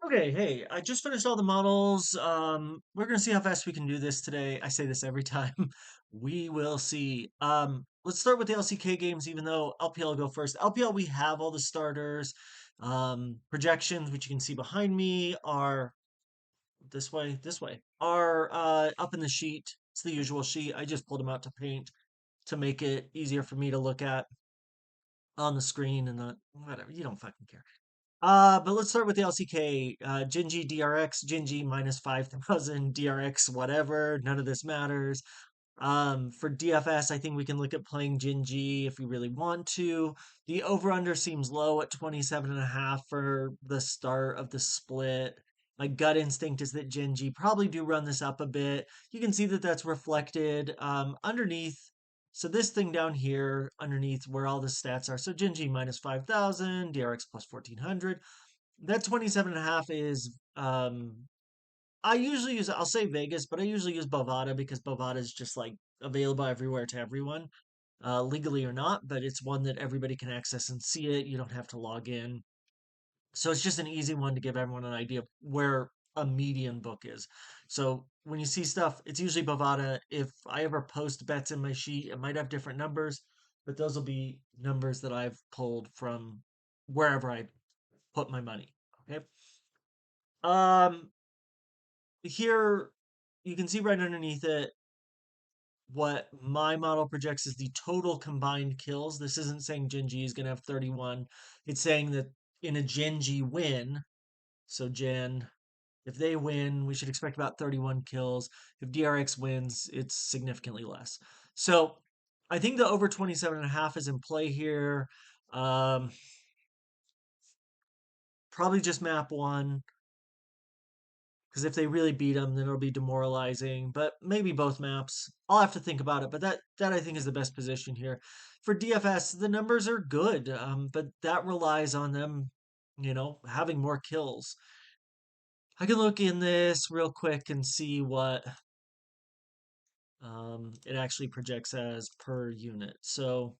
Okay, hey, I just finished all the models. We're gonna see how fast we can do this today. I say this every time. We will see. Let's start with the LCK games, even though LPL will go first. LPL, we have all the starters. Projections, which you can see behind me, are this way, are up in the sheet. It's the usual sheet. I just pulled them out to paint to make it easier for me to look at on the screen and not whatever. You don't fucking care. But let's start with the LCK. Genji DRX, Genji minus 5,000, DRX, whatever. None of this matters. For DFS, I think we can look at playing Genji if we really want to. The over-under seems low at 27.5 for the start of the split. My gut instinct is that Genji probably do run this up a bit. You can see that that's reflected underneath. So this thing down here underneath where all the stats are. So Genji minus 5,000, DRX plus 1,400. That 27.5 is I usually use, I'll say Vegas, but I usually use Bovada because Bovada is just like available everywhere to everyone, legally or not, but it's one that everybody can access and see it. You don't have to log in. So it's just an easy one to give everyone an idea of where a median book is. So when you see stuff, it's usually Bovada. If I ever post bets in my sheet, it might have different numbers, but those will be numbers that I've pulled from wherever I put my money. Okay. Um, Here you can see right underneath it what my model projects is the total combined kills. This isn't saying Genji is going to have 31. It's saying that in a Genji win, so Gen, if they win, we should expect about 31 kills. If DRX wins, it's significantly less. So I think the over 27.5 is in play here. Um, Probably just map one. Because if they really beat them, then it'll be demoralizing. But maybe both maps. I'll have to think about it. But that I think is the best position here. For DFS, the numbers are good, but that relies on them, having more kills. I can look in this real quick and see what it actually projects as per unit. So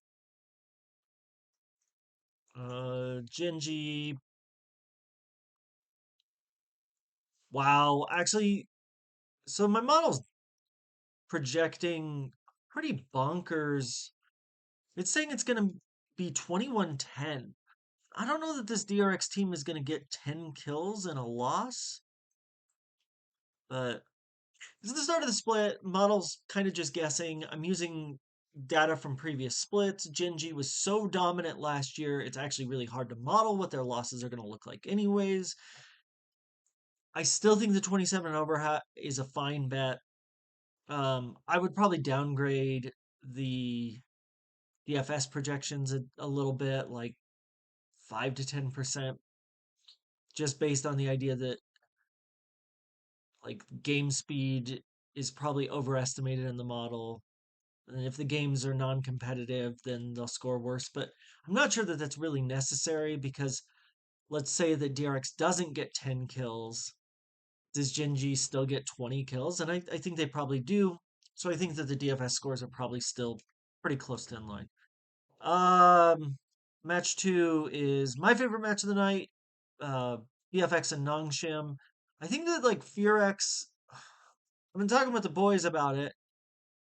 Genji, wow, actually, so my model's projecting pretty bonkers. It's saying it's going to be 21-10. I don't know that this DRX team is going to get 10 kills and a loss, but this is the start of the split. Model's kind of just guessing. I'm using data from previous splits. Genji was so dominant last year, it's actually really hard to model what their losses are going to look like, anyways. I still think the 27 and over is a fine bet. I would probably downgrade the DFS projections a little bit, like 5 to 10%, just based on the idea that like game speed is probably overestimated in the model. And if the games are non-competitive, then they'll score worse. But I'm not sure that that's really necessary because let's say that DRX doesn't get 10 kills. Does Genji still get 20 kills? And I think they probably do. So I think that the DFS scores are probably still pretty close to in line. Um, Match two is my favorite match of the night. Uh, BFX and Nongshim. I think that like Furex. I've been talking with the boys about it,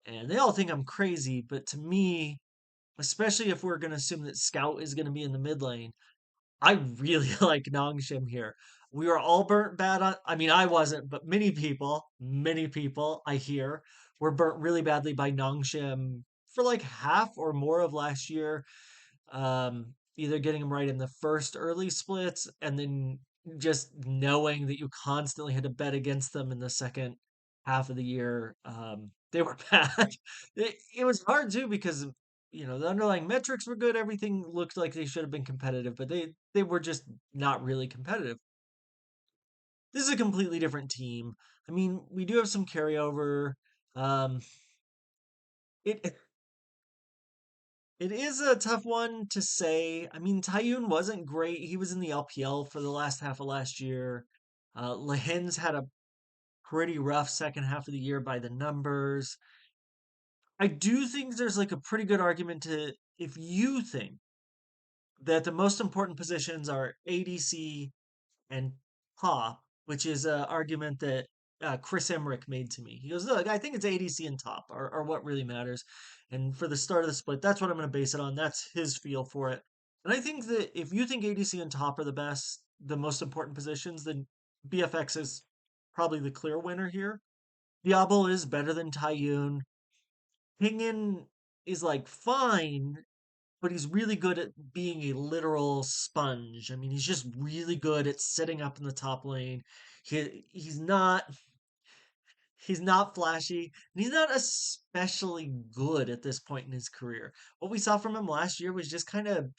and they all think I'm crazy. But to me, especially if we're gonna assume that Scout is gonna be in the mid lane, I really like Nongshim here. We were all burnt bad on. I mean, I wasn't, but many people I hear were burnt really badly by Nongshim for like half or more of last year, either getting them right in the first early splits and then just knowing that you constantly had to bet against them in the second half of the year. They were bad. It was hard too because the underlying metrics were good. Everything looked like they should have been competitive, but they were just not really competitive. This is a completely different team. I mean, we do have some carryover. Um, it It is a tough one to say. I mean, Tayun wasn't great. He was in the LPL for the last half of last year. Lahens had a pretty rough second half of the year by the numbers. I do think there's like a pretty good argument to if you think that the most important positions are ADC and top, which is an argument that Chris Emmerich made to me. He goes, "Look, I think it's ADC and top are what really matters." And for the start of the split, that's what I'm going to base it on. That's his feel for it. And I think that if you think ADC and top are the best, the most important positions, then BFX is probably the clear winner here. Diablo is better than Tayun. Pingin is like fine, but he's really good at being a literal sponge. I mean, he's just really good at sitting up in the top lane. He's not flashy, and he's not especially good at this point in his career. What we saw from him last year was just kind of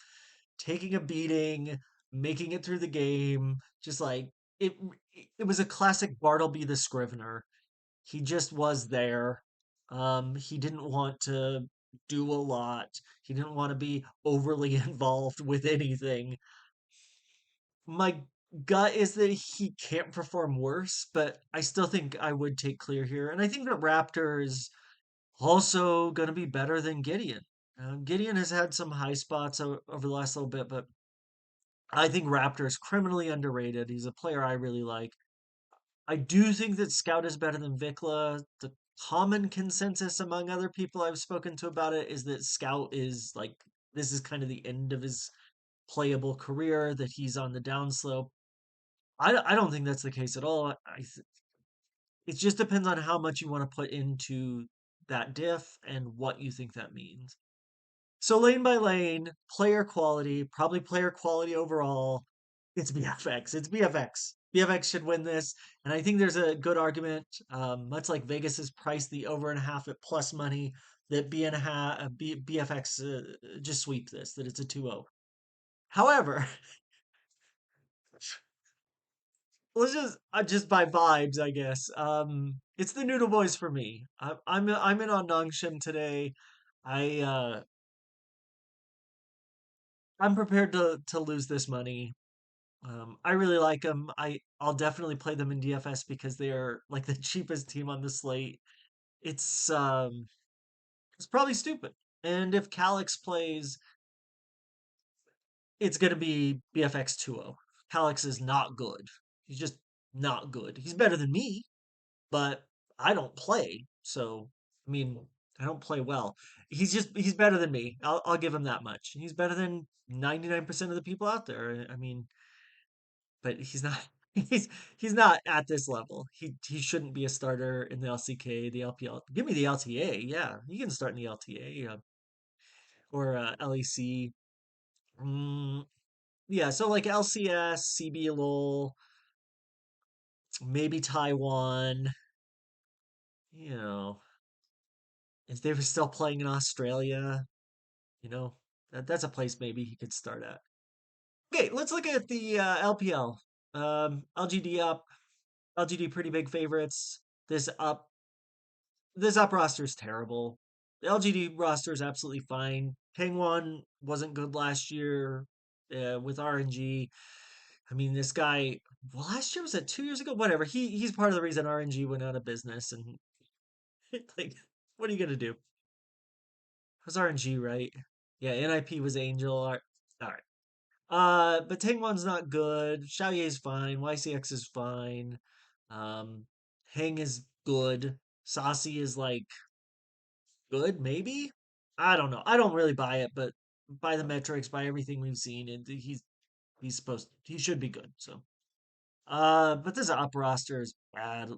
taking a beating, making it through the game, just like it it was a classic Bartleby the Scrivener. He just was there. He didn't want to do a lot. He didn't want to be overly involved with anything. My gut is that he can't perform worse, but I still think I would take clear here. And I think that Raptor is also going to be better than Gideon. Gideon has had some high spots over the last little bit, but I think Raptor is criminally underrated. He's a player I really like. I do think that Scout is better than Vikla. The common consensus among other people I've spoken to about it is that Scout is like this is kind of the end of his playable career, that he's on the downslope. I don't think that's the case at all. It just depends on how much you want to put into that diff and what you think that means. So lane by lane, player quality, probably player quality overall. It's BFX. It's BFX. BFX should win this, and I think there's a good argument, much like Vegas has priced the over and a half at plus money, that B and a half, BFX just sweep this, that it's a 2-0. However, let's just by vibes, I guess. It's the Noodle Boys for me. I'm in on Nongshim today. I I'm prepared to lose this money. I really like them. I'll definitely play them in DFS because they are like the cheapest team on the slate. It's um it's probably stupid. And if Calix plays, it's gonna be BFX 2-0. Calix is not good. He's just not good. He's better than me, but I don't play. So I mean, I don't play well. He's better than me. I'll give him that much. He's better than 99% of the people out there. I mean, but he's not he's he's not at this level. He shouldn't be a starter in the LCK, the LPL. Give me the LTA. Yeah, he can start in the LTA or LEC. Mm, yeah, so like LCS, CB LOL, maybe Taiwan. You know, if they were still playing in Australia, you know, that's a place maybe he could start at. Okay, let's look at the LPL. LGD up. LGD pretty big favorites. This up this up roster is terrible. The LGD roster is absolutely fine. Pengwon wasn't good last year with RNG. I mean, this guy. Well, last year was that 2 years ago. Whatever. He's part of the reason RNG went out of business. And like, what are you gonna do? It was RNG, right? Yeah, NIP was Angel. All right. But Tangwon's not good. Xiaoye's fine. YCX is fine. Um, Heng is good. Saucy is like good, maybe. I don't know. I don't really buy it, but by the metrics, by everything we've seen, he should be good. So, but this up roster is bad.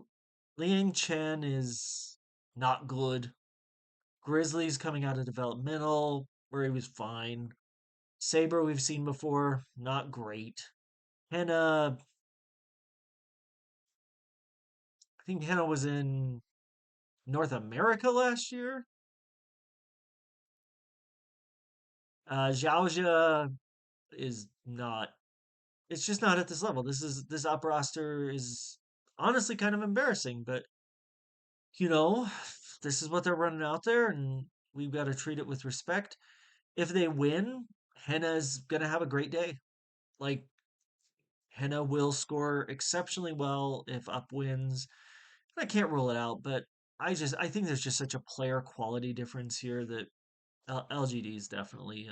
Liang Chen is not good. Grizzlies coming out of developmental where he was fine. Saber we've seen before, not great. Henna, I think Henna was in North America last year. Zhaozha is not it's just not at this level. This up roster is honestly kind of embarrassing, but you know, this is what they're running out there, and we've got to treat it with respect. If they win, Henna's gonna have a great day. Like Henna will score exceptionally well if up wins. I can't rule it out, but I think there's just such a player quality difference here that LGD is definitely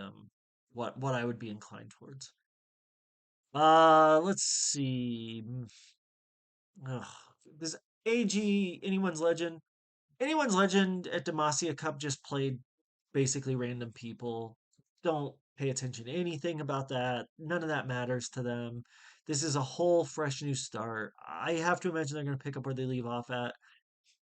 what I would be inclined towards. Let's see. Ugh, this AG anyone's legend. Anyone's legend at Demacia Cup just played basically random people. Don't pay attention to anything about that. None of that matters to them. This is a whole fresh new start. I have to imagine they're going to pick up where they leave off at.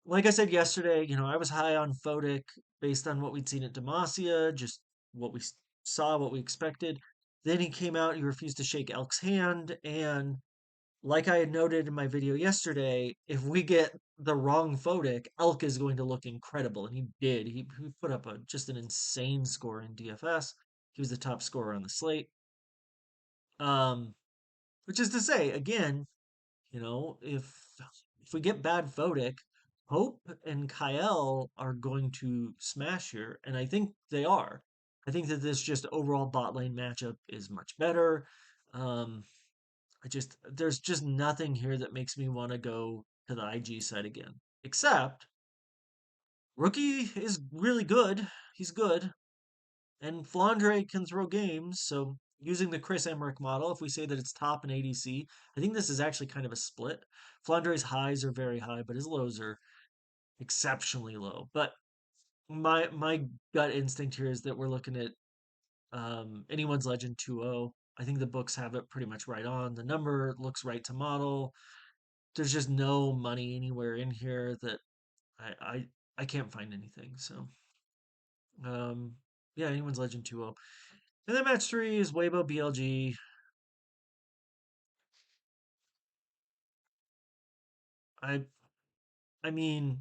Like I said yesterday, I was high on Fodic based on what we'd seen at Demacia, just what we saw, what we expected. Then he came out, he refused to shake Elk's hand, and like I had noted in my video yesterday, if we get the wrong Fodic, Elk is going to look incredible. And he did. He put up just an insane score in DFS. He was the top scorer on the slate. Um, which is to say, again, if we get bad Fodic, Hope and Kyle are going to smash here, and I think they are. I think that this just overall bot lane matchup is much better. Um, there's just nothing here that makes me want to go to the IG side again. Except Rookie is really good. He's good. And Flandre can throw games, so using the Chris Emmerich model, if we say that it's top in ADC, I think this is actually kind of a split. Flandre's highs are very high, but his lows are exceptionally low. But my gut instinct here is that we're looking at anyone's legend 2-0. I think the books have it pretty much right on. The number looks right to model. There's just no money anywhere in here that I I, I can't find anything. So um yeah, anyone's legend 2-0. And then match three is Weibo BLG. I I mean,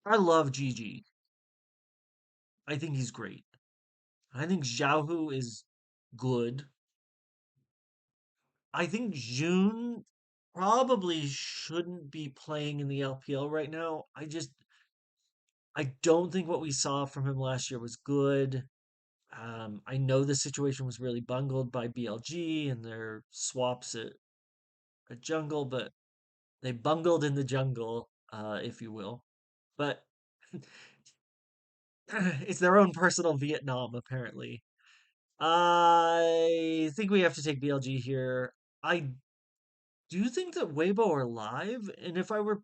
I love GG. I think he's great. I think Xiaohu is good. I think June probably shouldn't be playing in the LPL right now. I don't think what we saw from him last year was good. I know the situation was really bungled by BLG and their swaps at jungle, but they bungled in the jungle, if you will. But it's their own personal Vietnam, apparently. I think we have to take BLG here. I do think that Weibo are live, and if I were,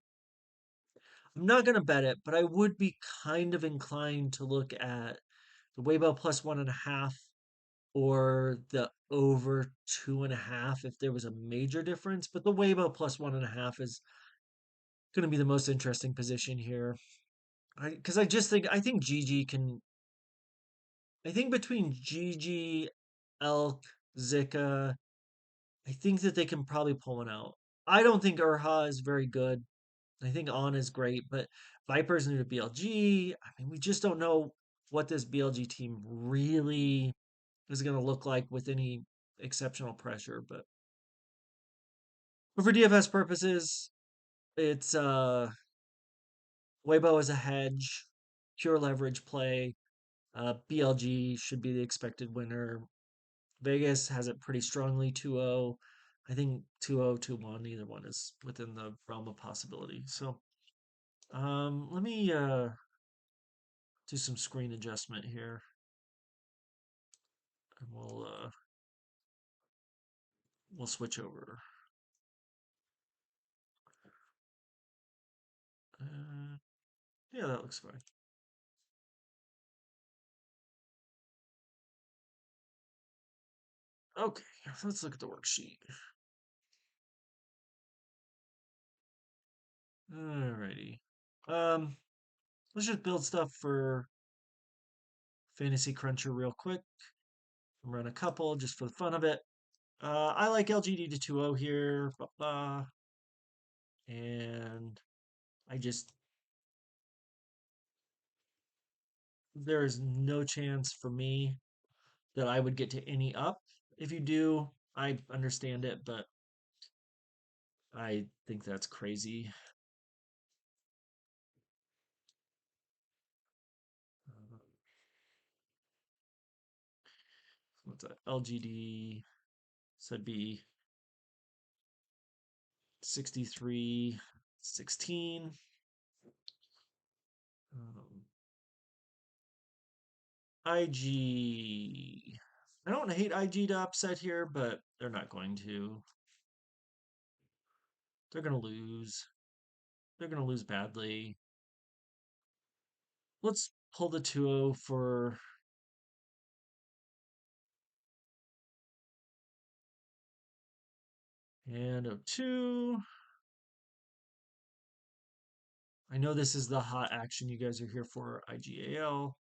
I'm not gonna bet it, but I would be kind of inclined to look at the Weibo plus 1.5 or the over 2.5 if there was a major difference. But the Weibo plus 1.5 is going to be the most interesting position here. Because I think GG can. I think between GG, Elk, Zika, I think that they can probably pull one out. I don't think Urha is very good. I think On is great, but Viper's new to BLG. I mean, we just don't know what this BLG team really is going to look like with any exceptional pressure. But for DFS purposes, it's Weibo as a hedge, pure leverage play. BLG should be the expected winner. Vegas has it pretty strongly 2-0. I think 2-0, 2-1, either one is within the realm of possibility. So let me do some screen adjustment here, and we'll switch over. Uh, yeah, that looks fine. Okay, let's look at the worksheet. Alrighty. Um, let's just build stuff for Fantasy Cruncher real quick. Run a couple just for the fun of it. I like LGD to 2-0 here. And I just, there is no chance for me that I would get to any up. If you do, I understand it, but I think that's crazy. Uh, what's that? LGD said be 63, 16. IG. I don't hate IG to upset here, but they're not going to. They're going to lose. They're going to lose badly. Let's pull the 2-0 for and 0-2. I know this is the hot action you guys are here for, IGAL.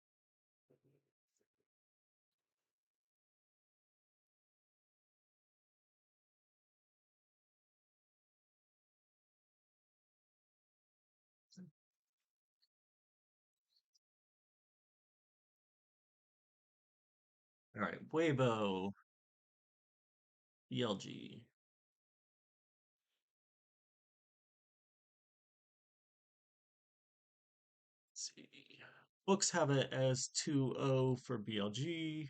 All right, Weibo, ELG. Let's see. Books have it as 2-0 for BLG.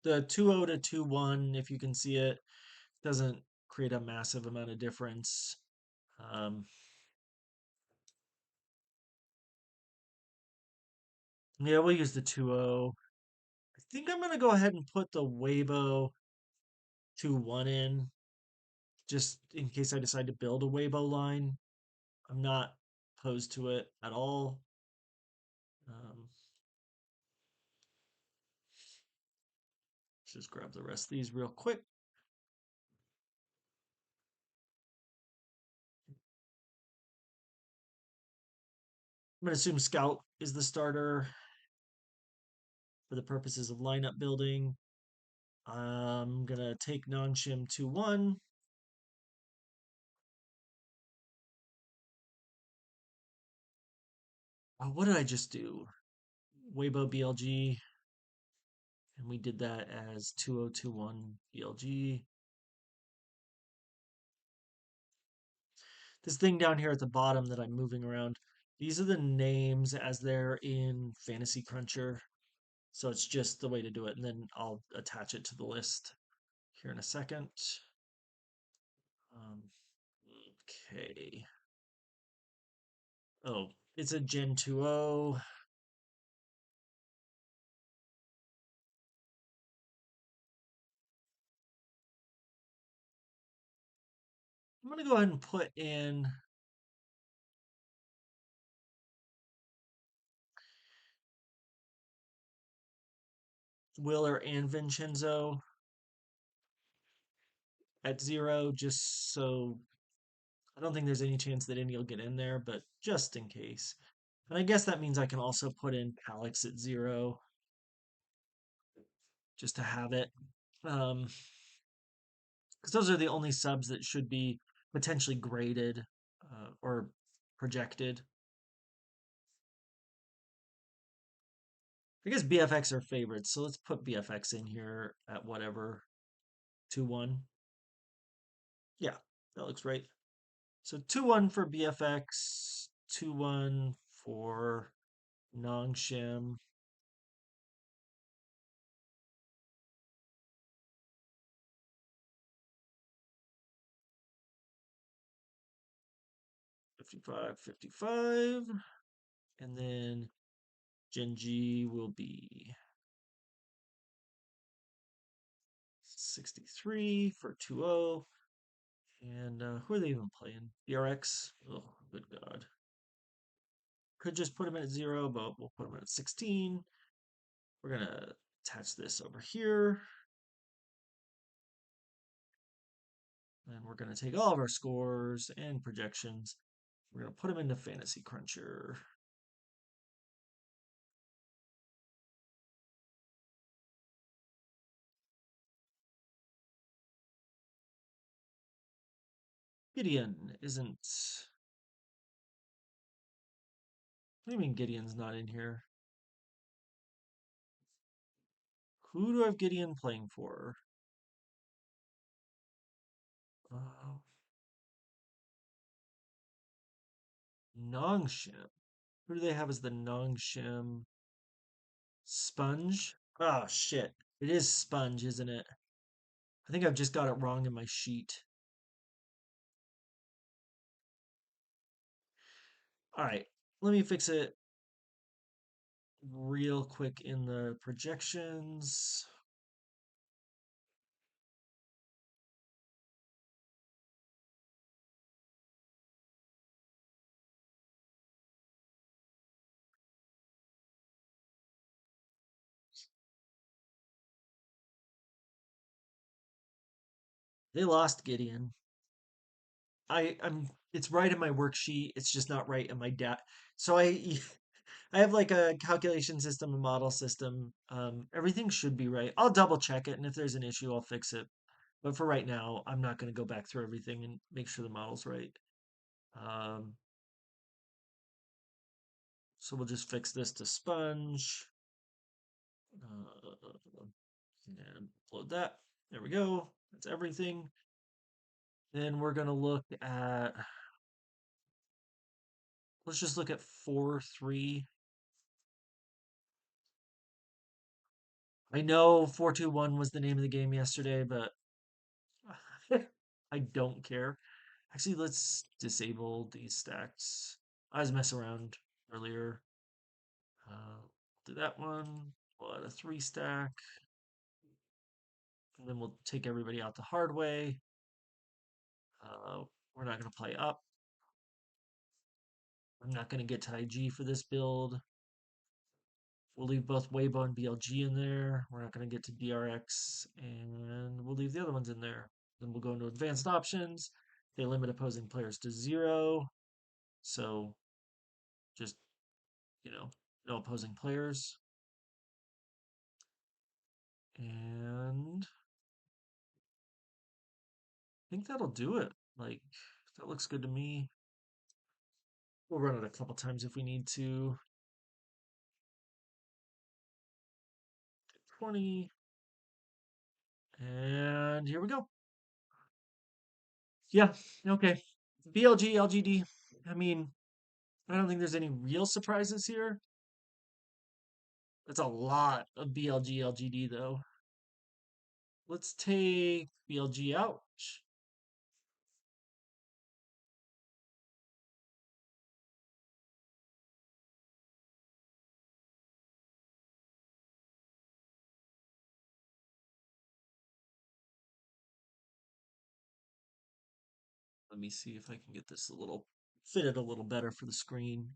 The 2-0 to 2-1, if you can see it, doesn't create a massive amount of difference. Um, yeah, we'll use the 2-0. I think I'm going to go ahead and put the Weibo 2-1 in, just in case I decide to build a Weibo line. I'm not opposed to it at all. Um, let's just grab the rest of these real quick. I'm going to assume Scout is the starter for the purposes of lineup building. I'm going to take Nongshim 2-1. Oh, what did I just do? Weibo BLG. And we did that as 2021 BLG. This thing down here at the bottom that I'm moving around, these are the names as they're in Fantasy Cruncher. So it's just the way to do it. And then I'll attach it to the list here in a second. Um, okay. Oh, it's a Gen 2.0. I'm going to go ahead and put in Willer and Vincenzo at 0, just so I don't think there's any chance that any will get in there, but just in case. And I guess that means I can also put in Alex at 0 just to have it. Because those are the only subs that should be potentially graded or projected. I guess BFX are favorites, so let's put BFX in here at whatever 2-1. Yeah, that looks right. So 2-1 for BFX, 2-1 for Nongshim. $55.55. And then Genji will be 63 for 2-0. And who are they even playing? BRX? Oh, good God. Could just put him at 0, but we'll put him at 16. We're going to attach this over here. And we're going to take all of our scores and projections. We're going to put them into Fantasy Cruncher. Gideon isn't. What do you mean Gideon's not in here? Who do I have Gideon playing for? Uh, Nongshim. Who do they have as the Nongshim Sponge? Oh, shit. It is Sponge, isn't it? I think I've just got it wrong in my sheet. All right. Let me fix it. real quick in the projections. They lost Gideon. I'm it's right in my worksheet. It's just not right in my data. So I have like a calculation system, a model system. Everything should be right. I'll double check it, and if there's an issue, I'll fix it. But for right now, I'm not going to go back through everything and make sure the model's right. Um, so we'll just fix this to sponge. Uh, and load that. There we go. That's everything. Then we're going to look at, let's just look at 4-3. I know 4-2-1 was the name of the game yesterday, but I don't care. Actually, let's disable these stacks. I was messing around earlier. Do that one. We'll add a 3 stack. And then we'll take everybody out the hard way. We're not going to play up. I'm not going to get to IG for this build. We'll leave both Weibo and BLG in there. We're not going to get to DRX, and we'll leave the other ones in there. Then we'll go into advanced options. They limit opposing players to 0. So just, no opposing players. And I think that'll do it. Like, that looks good to me. We'll run it a couple times if we need to. 20. And here we go. Yeah, okay. BLG, LGD. I mean, I don't think there's any real surprises here. That's a lot of BLG, LGD, though. Let's take BLG out. Let me see if I can get this a little fitted a little better for the screen.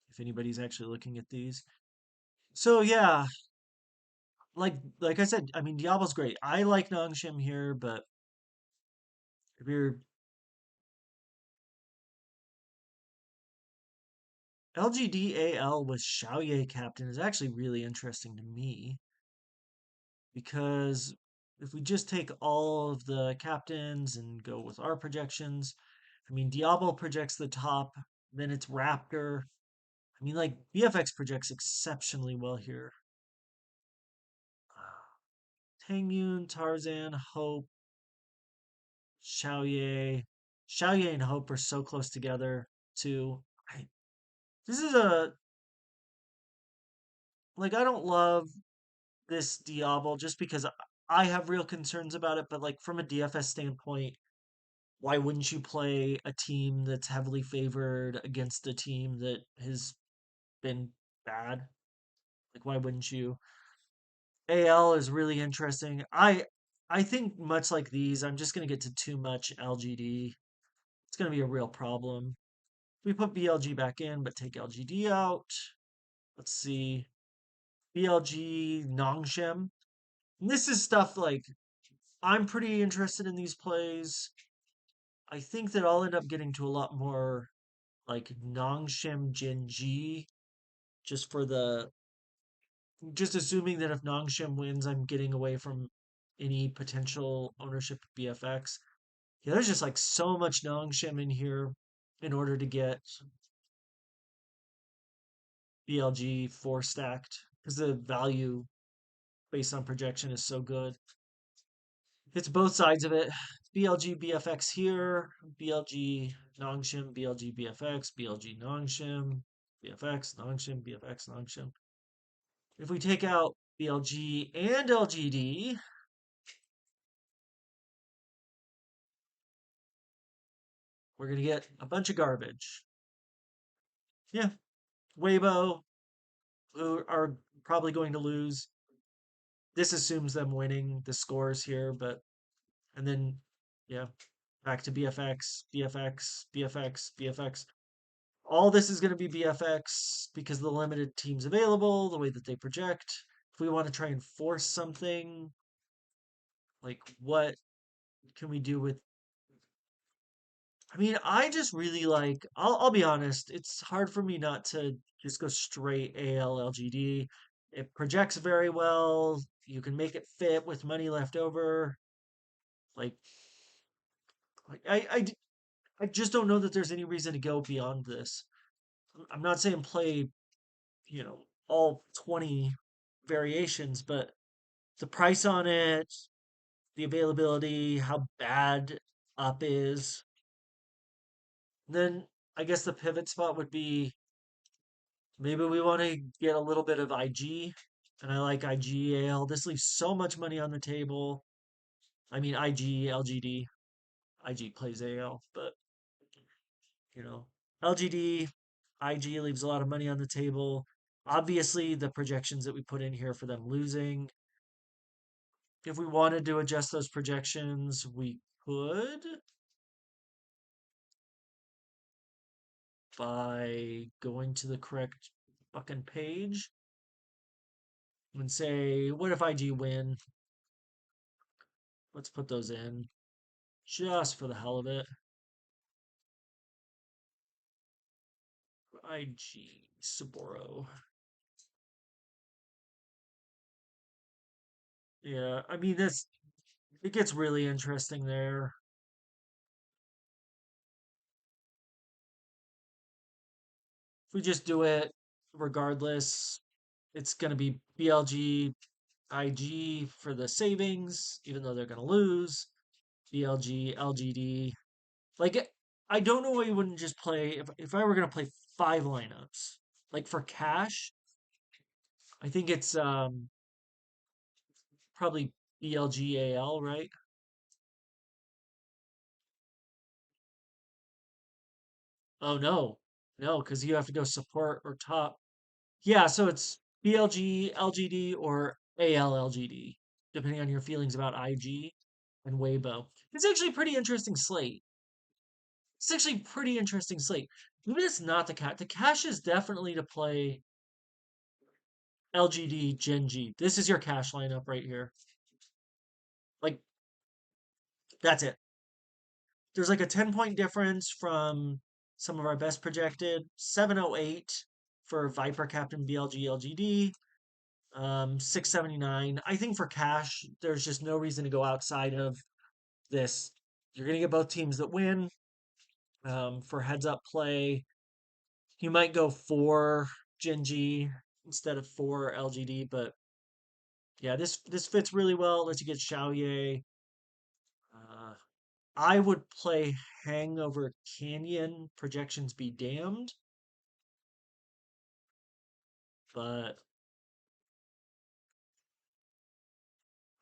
If anybody's actually looking at these. So yeah, like I said, I mean Diablo's great. I like Nongshim here, but if you're LGDAL with Xiaoye captain is actually really interesting to me because if we just take all of the captains and go with our projections, I mean Diablo projects the top, then it's Raptor. I mean like BFX projects exceptionally well here. Tangyun, Tarzan, Hope, Xiaoye. Xiaoye and Hope are so close together too. This is a like I don't love this Diablo just because I have real concerns about it, but like from a DFS standpoint, why wouldn't you play a team that's heavily favored against a team that has been bad? Like why wouldn't you? AL is really interesting. I think much like these, I'm just gonna get to too much LGD. It's gonna be a real problem. We put BLG back in, but take LGD out. Let's see. BLG Nongshim. And this is stuff like I'm pretty interested in these plays. I think that I'll end up getting to a lot more like Nongshim Jinji just for the just assuming that if Nongshim wins, I'm getting away from any potential ownership of BFX. Yeah, there's just like so much Nongshim in here in order to get BLG 4 stacked because the value based on projection is so good. It's both sides of it. BLG BFX here, BLG Nongshim, BLG BFX, BLG Nongshim, BFX, Nongshim, BFX, Nongshim. If we take out BLG and LGD, we're going to get a bunch of garbage. Yeah, Weibo, who are probably going to lose. This assumes them winning the scores here, but and then yeah, back to BFX, BFX, BFX, BFX. All this is going to be BFX because of the limited teams available, the way that they project. If we want to try and force something, like what can we do with I mean, I just really like I'll be honest, it's hard for me not to just go straight ALLGD. It projects very well. You can make it fit with money left over. Like, I just don't know that there's any reason to go beyond this. I'm not saying play, all 20 variations, but the price on it, the availability, how bad up is. Then I guess the pivot spot would be maybe we want to get a little bit of IG, and I like IG AL. This leaves so much money on the table. I mean, IG, LGD, IG plays AL, but you know, LGD, IG leaves a lot of money on the table. Obviously, the projections that we put in here for them losing. If we wanted to adjust those projections, we could by going to the correct fucking page and say, what if IG win? Let's put those in just for the hell of it. IG Saboro. Yeah, I mean this it gets really interesting there. If we just do it regardless, it's gonna be BLG IG for the savings, even though they're gonna lose. BLG LGD. Like I don't know why you wouldn't just play if I were gonna play five lineups. Like for cash, I think it's probably BLGAL, right? Oh no. No, because you have to go support or top. Yeah, so it's BLG, LGD, or ALLGD, depending on your feelings about IG and Weibo. It's actually a pretty interesting slate. It's actually a pretty interesting slate. Even if it's not the cat. The cash is definitely to play LGD Genji. This is your cash lineup right here. Like, that's it. There's like a 10-point difference from some of our best projected. 708 for Viper Captain BLG LGD. 679. I think for cash, there's just no reason to go outside of this. You're gonna get both teams that win. For heads up play, you might go for Genji instead of for LGD, but yeah, this fits really well. Lets you get Xiaoye. Uh, I would play Hangover Canyon. Projections be damned, but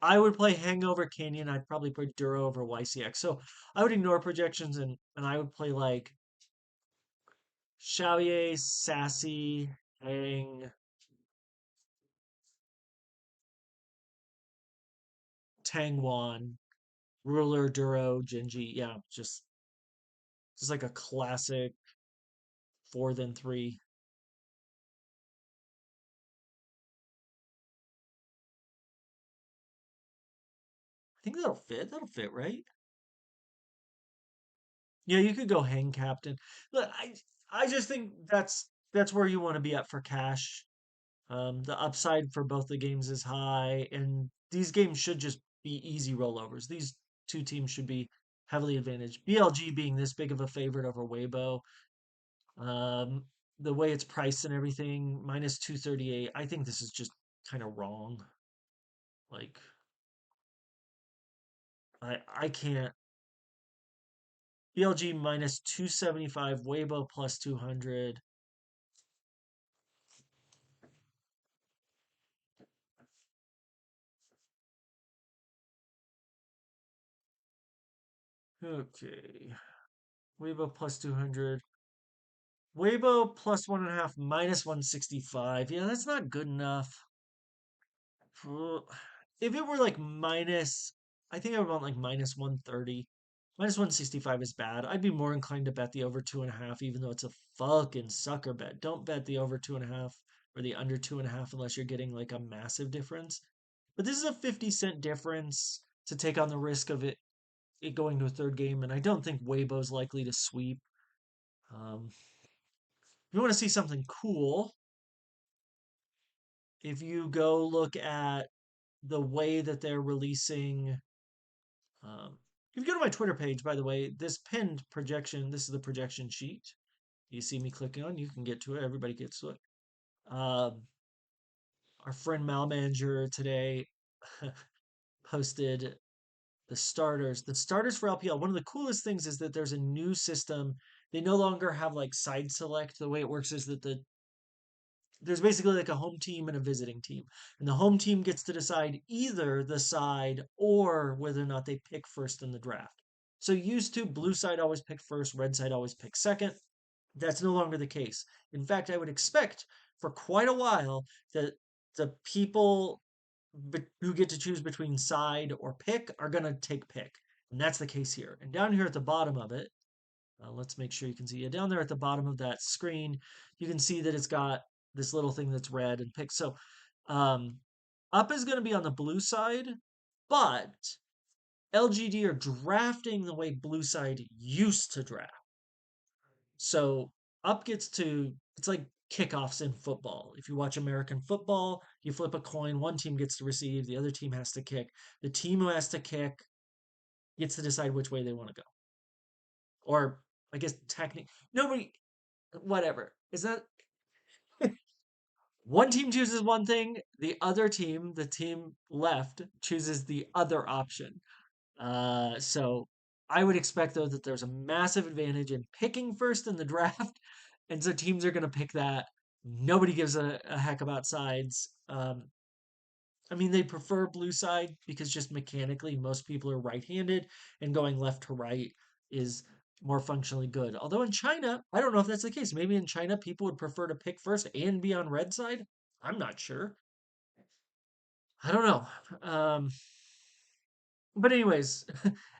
I would play Hangover Canyon. I'd probably put Duro over YCX. So I would ignore projections and I would play like Xiaoye, Sassy, Hang, Tangwan, Ruler, Duro, Genji. Yeah, just like a classic 4 then 3. I think that'll fit. That'll fit, right? Yeah, you could go Hang Captain. Look, I just think that's where you want to be at for cash. The upside for both the games is high, and these games should just be easy rollovers. These two teams should be heavily advantaged. BLG being this big of a favorite over Weibo, um, the way it's priced and everything, minus 238. I think this is just kind of wrong. Like, I can't. BLG minus 275, Weibo plus 200. Okay, Weibo plus 200. Weibo plus 1.5 minus 165. Yeah, that's not good enough. Ugh. If it were like minus, I think I would want like minus 130. Minus 165 is bad. I'd be more inclined to bet the over 2.5, even though it's a fucking sucker bet. Don't bet the over 2.5 or the under 2.5 unless you're getting like a massive difference. But this is a 50-cent difference to take on the risk of it going to a third game, and I don't think Weibo's likely to sweep. If you want to see something cool, if you go look at the way that they're releasing, if you go to my Twitter page, by the way, this pinned projection, this is the projection sheet. You see me clicking on, you can get to it. Everybody gets to it. Um, our friend Mal Manager today posted the starters. The starters for LPL. One of the coolest things is that there's a new system. They no longer have like side select. The way it works is that there's basically like a home team and a visiting team. And the home team gets to decide either the side or whether or not they pick first in the draft. So used to blue side always pick first, red side always pick second. That's no longer the case. In fact, I would expect for quite a while that the people who get to choose between side or pick are going to take pick. And that's the case here. And down here at the bottom of it, let's make sure you can see it. Down there at the bottom of that screen, you can see that it's got this little thing that's red and pick. So um, up is going to be on the blue side, but LGD are drafting the way blue side used to draft. So up gets to, it's like kickoffs in football. If you watch American football, you flip a coin, one team gets to receive, the other team has to kick. The team who has to kick gets to decide which way they want to go. Or I guess technically nobody, whatever. Is that one team chooses one thing, the other team, the team left, chooses the other option. So I would expect though that there's a massive advantage in picking first in the draft, and so teams are going to pick that. Nobody gives a heck about sides. I mean, they prefer blue side because just mechanically, most people are right-handed, and going left to right is more functionally good. Although in China, I don't know if that's the case. Maybe in China, people would prefer to pick first and be on red side. I'm not sure. I don't know. But anyways,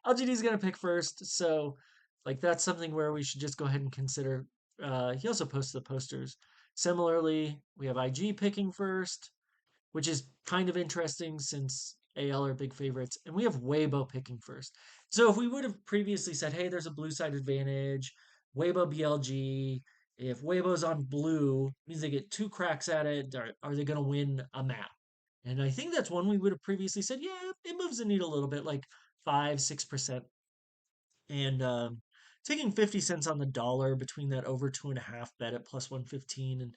LGD is gonna pick first, so like that's something where we should just go ahead and consider. He also posts the posters. Similarly, we have IG picking first, which is kind of interesting since AL are big favorites, and we have Weibo picking first. So if we would have previously said, hey, there's a blue side advantage, Weibo BLG. If Weibo's on blue, means they get two cracks at it. Are they going to win a map? And I think that's one we would have previously said, yeah, it moves the needle a little bit, like 5, 6%. And taking 50 cents on the dollar between that over 2.5 bet at plus 115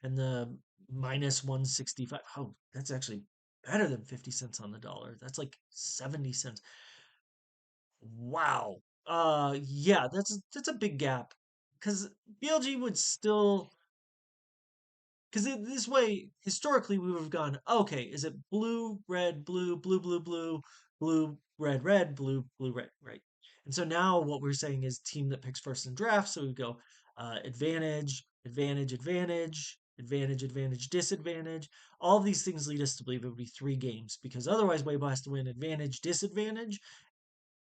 and the minus 165. Oh, that's actually better than 50 cents on the dollar. That's like 70 cents. Wow. Yeah, that's a big gap. Because BLG would still, because this way, historically, we would have gone, okay, is it blue, red, blue, blue, blue, blue, blue, red, red, blue, blue, red, right? And so now what we're saying is team that picks first in draft. So we go advantage, advantage, advantage, advantage, advantage, disadvantage. All of these things lead us to believe it would be 3 games because otherwise Weibo has to win advantage, disadvantage.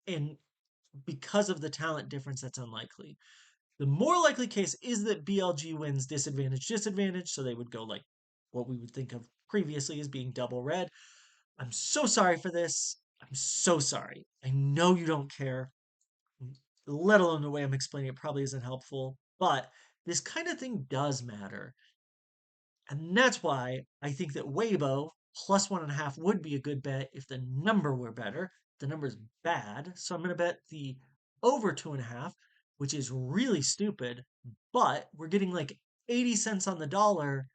And because of the talent difference, that's unlikely. The more likely case is that BLG wins disadvantage, disadvantage. So they would go like what we would think of previously as being double red. I'm so sorry for this. I'm so sorry. I know you don't care, let alone the way I'm explaining it probably isn't helpful, but this kind of thing does matter. And that's why I think that Weibo plus 1.5 would be a good bet if the number were better. The number's bad, so I'm going to bet the over 2.5, which is really stupid, but we're getting like 80 cents on the dollar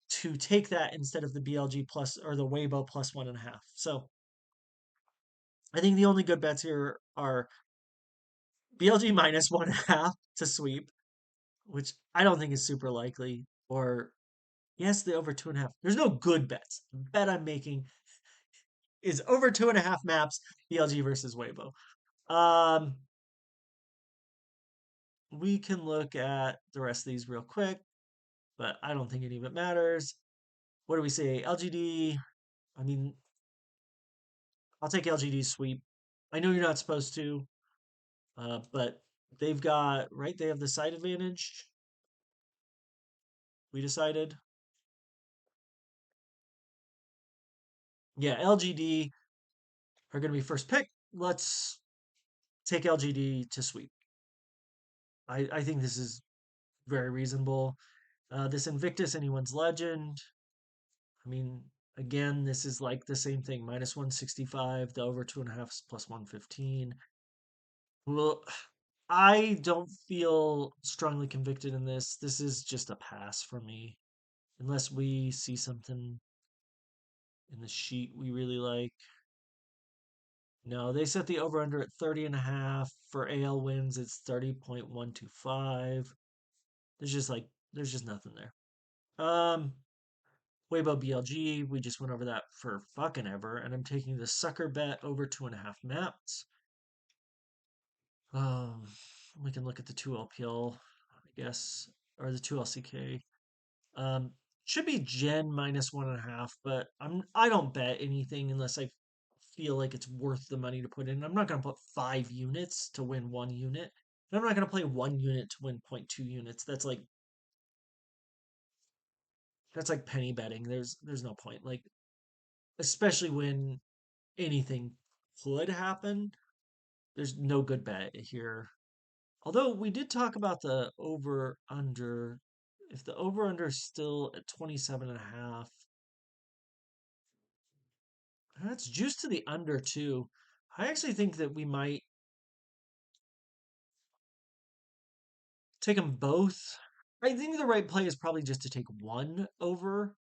to take that instead of the BLG plus or the Weibo plus 1.5. So I think the only good bets here are BLG minus 1.5 to sweep, which I don't think is super likely, or yes, the over 2.5. There's no good bets. The bet I'm making is over 2.5 maps, BLG versus Weibo. Um, We can look at the rest of these real quick, but I don't think any of it matters. What do we say? LGD. I mean, I'll take LGD sweep. I know you're not supposed to, but they've got, right? They have the side advantage. We decided. Yeah, LGD are going to be first pick. Let's take LGD to sweep. I think this is very reasonable. This Invictus, anyone's legend. I mean, again, this is like the same thing. Minus 165, the over 2.5 is plus 115. Well, I don't feel strongly convicted in this. This is just a pass for me. Unless we see something in the sheet we really like. No, they set the over under at 30.5. For AL wins, it's 30.125. There's just nothing there. Weibo BLG, we just went over that for fucking ever, and I'm taking the sucker bet over 2.5 maps. Um, we can look at the 2 LPL, I guess, or the 2 LCK. Um, should be Gen minus 1.5, but I don't bet anything unless I feel like it's worth the money to put in. I'm not gonna put 5 units to win 1 unit. And I'm not gonna play 1 unit to win zero point 0.2 units. That's like penny betting. There's no point. Like especially when anything could happen. There's no good bet here. Although we did talk about the over under. If the over under is still at 27.5, that's juice to the under too. I actually think that we might take them both. I think the right play is probably just to take one over.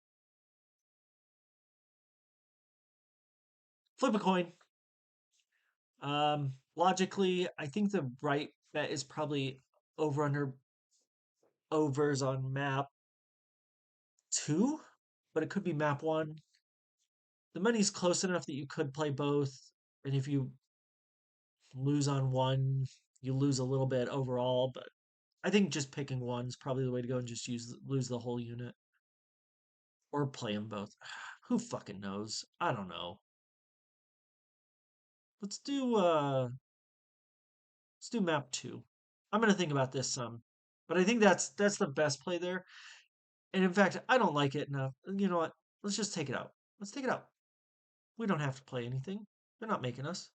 Flip a coin. Logically, I think the right bet is probably over under overs on map two, but it could be map one. The money's close enough that you could play both, and if you lose on one, you lose a little bit overall. But I think just picking one's probably the way to go and just lose the whole unit or play them both. Who fucking knows? I don't know. Let's do uh let's do map two. I'm gonna think about this some, but I think that's the best play there. And in fact, I don't like it enough. You know what? Let's just take it out. Let's take it out. We don't have to play anything. They're not making us.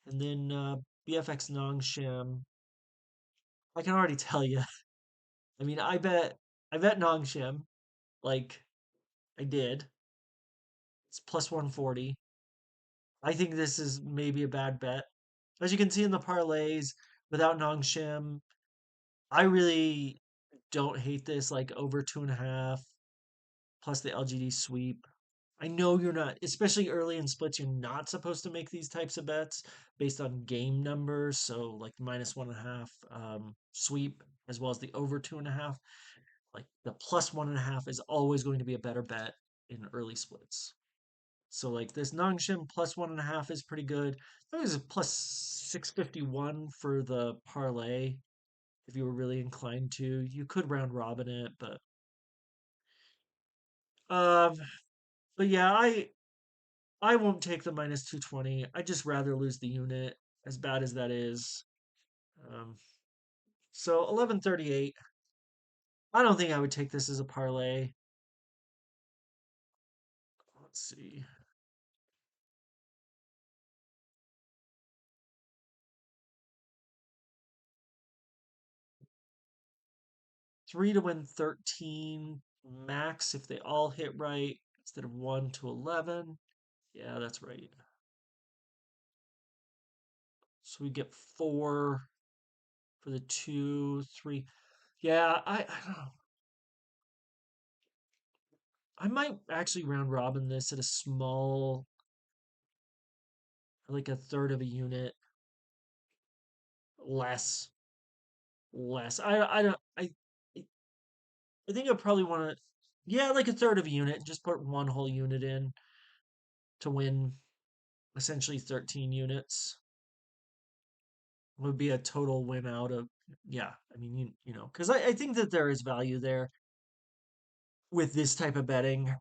And then BFX Nongshim. I can already tell you. I mean, I bet Nongshim. Like I did. It's plus 140. I think this is maybe a bad bet. As you can see in the parlays, without Nongshim, I really don't hate this. Like over 2.5 plus the LGD sweep. I know you're not, especially early in splits, you're not supposed to make these types of bets based on game numbers. So like minus 1.5 sweep as well as the over 2.5. Like the plus 1.5 is always going to be a better bet in early splits. So like this Nongshim plus 1.5 is pretty good. That was a plus 651 for the parlay. If you were really inclined to, you could round robin it, um, but yeah, I won't take the minus 220. I'd just rather lose the unit, as bad as that is. Um, so 1138. I don't think I would take this as a parlay. Let's see. 3 to win 13 max if they all hit right instead of 1 to 11. Yeah, that's right. So we get 4 for the 2, 3. Yeah, I don't know. I might actually round robin this at a small, like a third of a unit less. Less. I don't. I think I probably want to. Yeah, like a third of a unit. Just put one whole unit in to win essentially 13 units. Would be a total win out of Yeah, I mean, because I think that there is value there with this type of betting.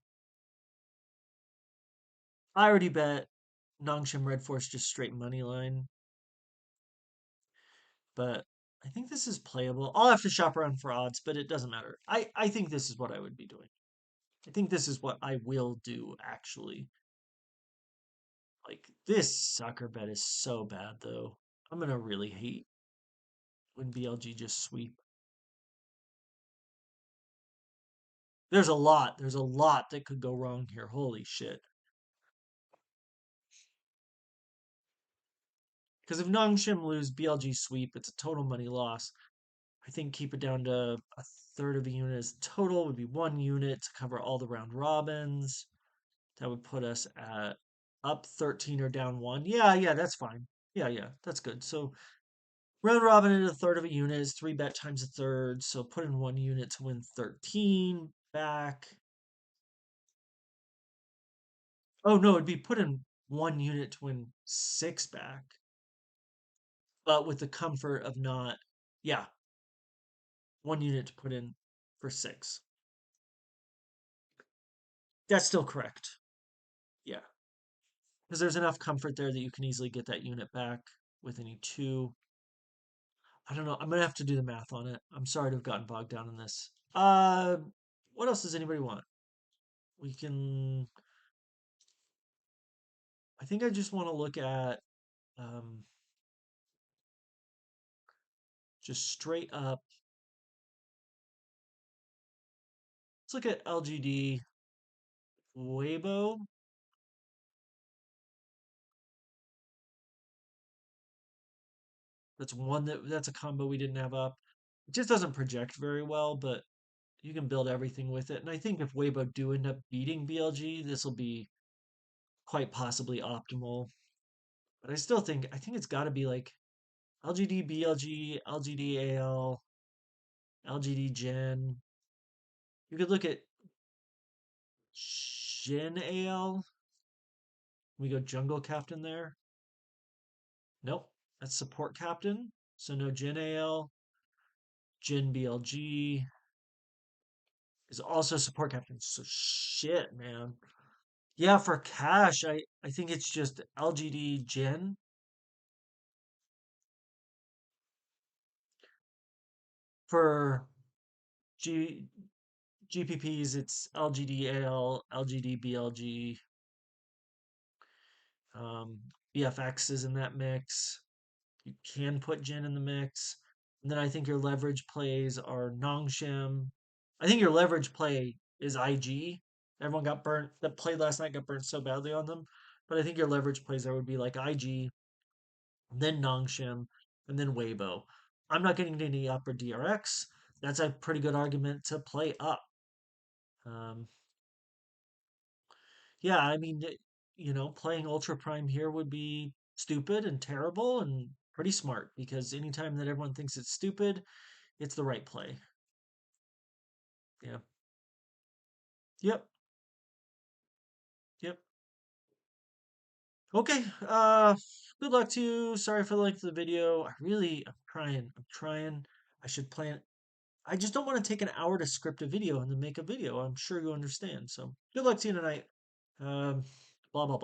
I already bet Nongshim Red Force just straight money line, but I think this is playable. I'll have to shop around for odds, but it doesn't matter. I think this is what I would be doing. I think this is what I will do actually. Like this sucker bet is so bad though. I'm gonna really hate when BLG just sweep. There's a lot that could go wrong here. Holy shit. Because if Nongshim lose BLG sweep, it's a total money loss. I think keep it down to a third of a unit as total would be 1 unit to cover all the round robins. That would put us at up 13 or down 1. Yeah, yeah, that's fine. Yeah, yeah, that's good. So round robin at a third of a unit is 3 bet times a third. So put in 1 unit to win 13 back. Oh no, it'd be put in 1 unit to win 6 back, but with the comfort of not, yeah, 1 unit to put in for 6. That's still correct. Yeah, because there's enough comfort there that you can easily get that unit back with any two. I don't know. I'm gonna have to do the math on it. I'm sorry to have gotten bogged down in this. What else does anybody want? We can. I think I just want to look at um, just straight up. Let's look at LGD Weibo. That's a combo we didn't have up. It just doesn't project very well, but you can build everything with it. And I think if Weibo do end up beating BLG, this will be quite possibly optimal. But I think it's got to be like LGD BLG, LGD AL, LGD Gen. You could look at Gen AL. We go Jungle Captain there. Nope, that's Support Captain. So no Gen AL. Gen BLG is also Support Captain. So shit, man. Yeah, for cash, I think it's just LGD Gen. For G GPPs, it's LGD LGD BLG. Um, BFX is in that mix. You can put Jin in the mix. And then I think your leverage plays are Nongshim. I think your leverage play is IG. Everyone got burnt that played last night got burnt so badly on them. But I think your leverage plays there would be like IG, then Nongshim, and then Weibo. I'm not getting any upper DRX. That's a pretty good argument to play up. Um, yeah, I mean, playing Ultra Prime here would be stupid and terrible and pretty smart because anytime that everyone thinks it's stupid, it's the right play. Yeah. Yep. Yep. Okay. Good luck to you. Sorry for the length of the video. I'm trying. I'm trying. I should plan. I just don't want to take an hour to script a video and then make a video. I'm sure you understand. So good luck to you tonight. Um, blah blah blah.